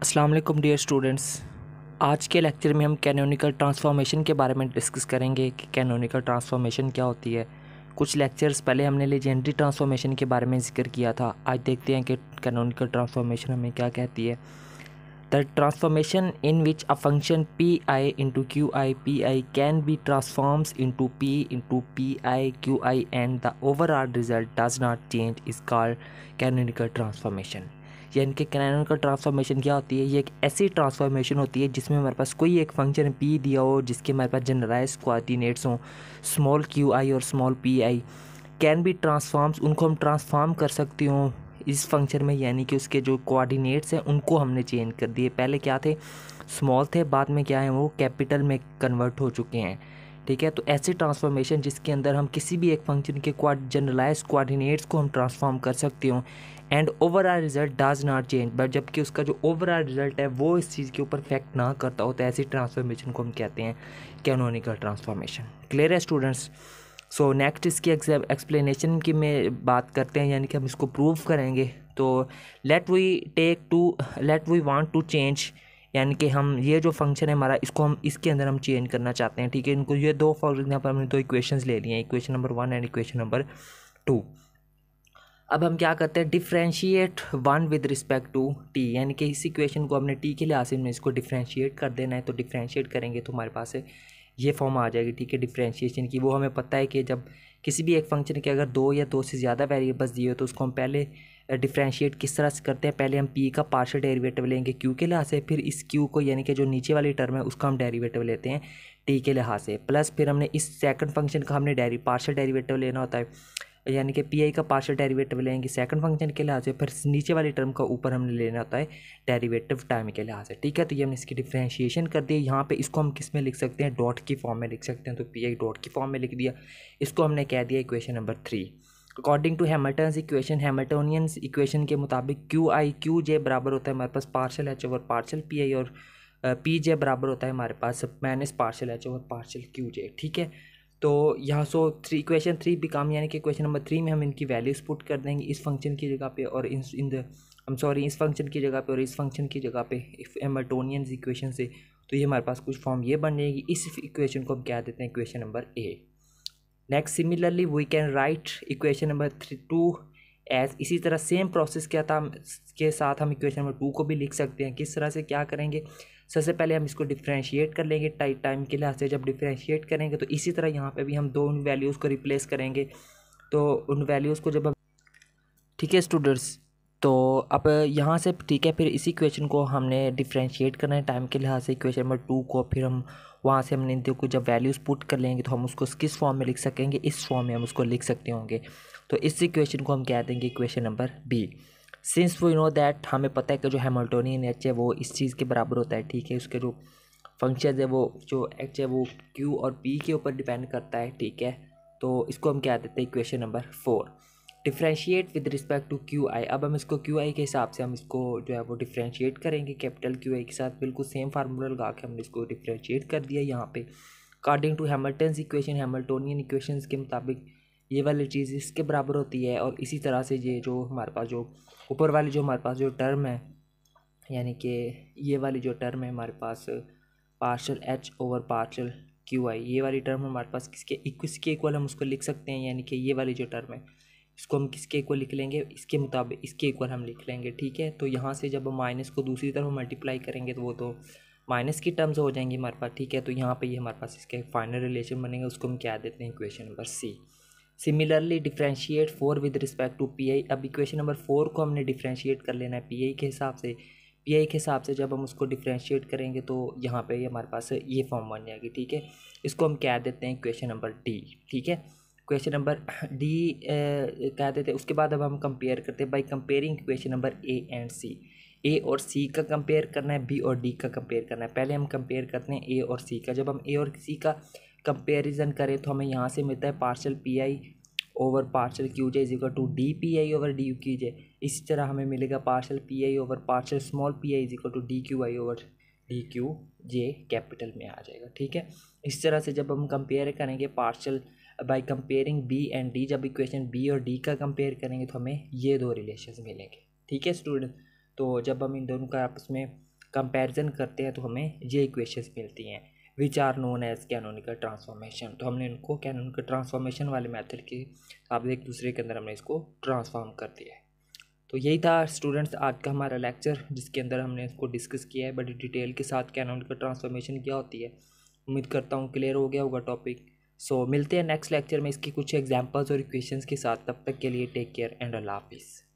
अस्सलाम वालेकुम dear students. आज के लेक्चर में हम कैनोनिकल ट्रांसफॉर्मेशन के बारे में डिस्कस करेंगे कि कैनोनिकल ट्रांसफॉर्मेशन क्या होती है। कुछ लेक्चर्स पहले हमने लेजेंडरी ट्रांसफॉर्मेशन के बारे में जिक्र किया था। आज देखते हैं कि कैनोनिकल ट्रांसफॉर्मेशन हमें क्या कहती है। The transformation in which a function P I into Q I P I can be transforms into P I Q I and the overall result does not change is called canonical transformation. यानी कि canonical transformation क्या होती है? ये एक ऐसी transformation होती है जिसमें हमारे पास कोई एक फंक्शन पी दिया हो जिसके हमारे पास जनरलाइज कोऑर्डिनेट्स हों स्मॉल क्यू आई और small P I can be transforms, उनको हम ट्रांसफॉर्म कर सकती हूँ इस फंक्शन में। यानी कि उसके जो कोऑर्डिनेट्स हैं उनको हमने चेंज कर दिए। पहले क्या थे? स्मॉल थे, बाद में क्या है वो कैपिटल में कन्वर्ट हो चुके हैं। ठीक है, तो ऐसी ट्रांसफॉर्मेशन जिसके अंदर हम किसी भी एक फंक्शन के जनरलाइज कोऑर्डिनेट्स को हम ट्रांसफॉर्म कर सकते हो and overall result does not change, but जबकि उसका जो ओवरऑल रिजल्ट है वो इस चीज़ के ऊपर इफेक्ट ना करता हो, तो ऐसी ट्रांसफॉर्मेशन को हम कहते हैं कैनोनिकल ट्रांसफॉर्मेशन। क्लियर है स्टूडेंट्स? सो नेक्स्ट इसकी एक्सप्लेनेशन की में बात करते हैं, यानी कि हम इसको प्रूव करेंगे। तो let we want to change, यानी कि हम ये जो फंक्शन है हमारा इसको हम इसके अंदर हम चेंज करना चाहते हैं। ठीक है, इनको ये दो फॉर एग्जाम्पल हमने दो इक्वेशंस ले लिए हैं, equation number 1 and equation number 2। अब हम क्या करते हैं? Differentiate 1 with respect to T, यानी कि इस इक्वेशन को हमने टी के लिहाज से हमने इसको डिफ्रेंशिएट कर देना है। तो डिफ्रेंशिएट करेंगे तो हमारे पास ये फॉर्म आ जाएगी। ठीक है, डिफ्रेंशिएशन की वो हमें पता है कि जब किसी भी एक फंक्शन के अगर दो या दो से ज़्यादा वेरिएबल्स दिए हो तो उसको हम पहले डिफ्रेंशिएट किस तरह से करते हैं? पहले हम पी का पार्शियल डेरिवेटिव लेंगे क्यू के लिहाज से, फिर इस क्यू को यानी कि जो नीचे वाली टर्म है उसका हम डेरिवेटिव लेते हैं टी के लिहाज से, प्लस फिर हमने इस सेकंड फंक्शन का हमने पार्शियल डेरिवेटिव लेना होता है, यानी कि पी आई का पार्शियल डेरिवेटिव लेंगे सेकंड फंक्शन के लिहाज से, फिर नीचे वाली टर्म का ऊपर हमने लेना होता है डेरिवेटिव टाइम के लिहाज से। ठीक है, तो ये हमने इसकी डिफ्रेंशिएशन कर दी। यहाँ पे इसको हम किस में लिख सकते हैं? डॉट की फॉर्म में लिख सकते हैं। तो पी आई डॉट की फॉर्म में लिख दिया। इसको हमने कह दिया equation number 3। According to Hamilton's equation, Hamiltonians equation के मुताबिक क्यू जे बराबर होता है हमारे पास partial H over partial P I, और पी जे बराबर होता है हमारे पास minus partial H over partial Q J. ठीक है, तो यहाँ इक्वेशन 3 बिकम, यानी कि इक्वेशन नंबर 3 में हम इनकी वैल्यूज पुट कर देंगे इस फंक्शन की जगह पे और इस फंक्शन की जगह पे और इस फंक्शन की जगह पे हैमिल्टोनियन इक्वेशन से। तो ये हमारे पास कुछ फॉर्म ये बन जाएगी। इस इक्वेशन को हम क्या देते हैं? Equation number A. Next similarly we can write equation number 2 as, इसी तरह सेम प्रोसेस क्या था के साथ हम इक्वेशन नंबर 2 को भी लिख सकते हैं। किस तरह से क्या करेंगे? सबसे पहले हम इसको डिफ्रेंशिएट कर लेंगे टाइम के लिहाज से। जब डिफ्रेंशिएट करेंगे तो इसी तरह यहाँ पे भी हम दो उन वैल्यूज़ को रिप्लेस करेंगे। तो उन वैल्यूज़ को जब हम, ठीक है स्टूडेंट्स, तो अब यहाँ से ठीक है, फिर इसी इक्वेशन को हमने डिफ्रेंशिएट करना है टाइम के लिहाज से इक्वेशन नंबर 2 को। फिर हम वहाँ से हमने देखो जब वैल्यूज़ पुट कर लेंगे तो हम उसको किस फॉर्म में लिख सकेंगे? इस फॉर्म में हम उसको लिख सकते होंगे। तो इस इक्वेशन को हम कह देंगे equation number B. Since we know that, हमें पता है कि जो हैमिल्टोनियन एच है वो इस चीज़ के बराबर होता है। ठीक है, उसके जो फंक्शन है वो जो एच है वो क्यू और पी के ऊपर डिपेंड करता है। ठीक है, तो इसको हम क्या देते हैं? Equation number 4। Differentiate with respect to Q I. अब हम इसको क्यू आई के हिसाब से हम इसको जो है वो डिफ्रेंशिएट करेंगे कैपिटल क्यू आई के साथ। बिल्कुल सेम फार्मूला लगा के हमने इसको डिफ्रेंशिएट कर दिया यहाँ पे। According to Hamilton's equation, Hamiltonian equations के मुताबिक ये वाली चीज़ इसके बराबर होती है। और इसी तरह से ये जो हमारे पास जो ऊपर वाली जो हमारे पास जो टर्म है, यानी कि ये वाली जो टर्म है हमारे पास partial H over partial Q I, ये वाली टर्म हमारे पास किसके इक्वल हम उसको लिख सकते हैं? यानी कि ये वाली जो टर्म है इसको हम किसके इक्वल लिख लेंगे? इसके मुताबिक इसके इक्वल हम लिख लेंगे। ठीक है, तो यहाँ से जब हम माइनस को दूसरी तरफ मल्टीप्लाई करेंगे तो वो तो माइनस की टर्म्स हो जाएंगी हमारे पास। ठीक है, तो यहाँ पे ये हमारे पास इसके फाइनल रिलेशन बनेगा, उसको हम क्या देते हैं? Equation number C. Similarly differentiate 4 with respect to P I. अब इक्वेशन नंबर 4 को हमने डिफ्रेंशिएट कर लेना है पी आई के हिसाब से। पी आई के हिसाब से जब हम उसको डिफ्रेंशिएट करेंगे तो यहाँ पे हमारे पास ये फॉर्म बन जाएगी। ठीक है, इसको हम क्या देते हैं? Equation number D. ठीक है, क्वेश्चन नंबर डी कह देते हैं। उसके बाद अब हम कंपेयर करते हैं by comparing equation number A and C. A और सी का कंपेयर करना है, बी और डी का कंपेयर करना है। पहले हम कंपेयर करते हैं ए और सी का। जब हम ए और सी का कंपेरिजन करें तो हमें यहाँ से मिलता है partial P I over partial Q J is equal to D P I over D Q J. इसी तरह हमें मिलेगा partial P I over partial small P I is equal to D Q I over D Q J capital में आ जाएगा। ठीक है, इस तरह से जब हम कंपेयर करेंगे partial by comparing B and D, जब इक्वेशन बी और डी का कंपेयर करेंगे तो हमें ये दो रिलेशंस मिलेंगे। ठीक है स्टूडेंट, तो जब हम इन दोनों का आपस में कंपैरिजन करते हैं तो हमें ये इक्वेशंस मिलती हैं which are known as canonical transformation. तो हमने इनको कैनोनिकल ट्रांसफॉर्मेशन वाले मेथड के आप एक दूसरे के अंदर हमने इसको ट्रांसफॉर्म कर दिया है। तो यही था स्टूडेंट्स आज का हमारा लेक्चर, जिसके अंदर हमने इसको डिस्कस किया है बड़ी डिटेल के साथ कैनोनिकल ट्रांसफॉर्मेशन क्या होती है। उम्मीद करता हूँ क्लियर हो गया होगा टॉपिक। सो मिलते हैं नेक्स्ट लेक्चर में इसकी कुछ एग्जांपल्स और इक्वेशंस के साथ। तब तक के लिए टेक केयर एंड अल्लाह हाफिज़।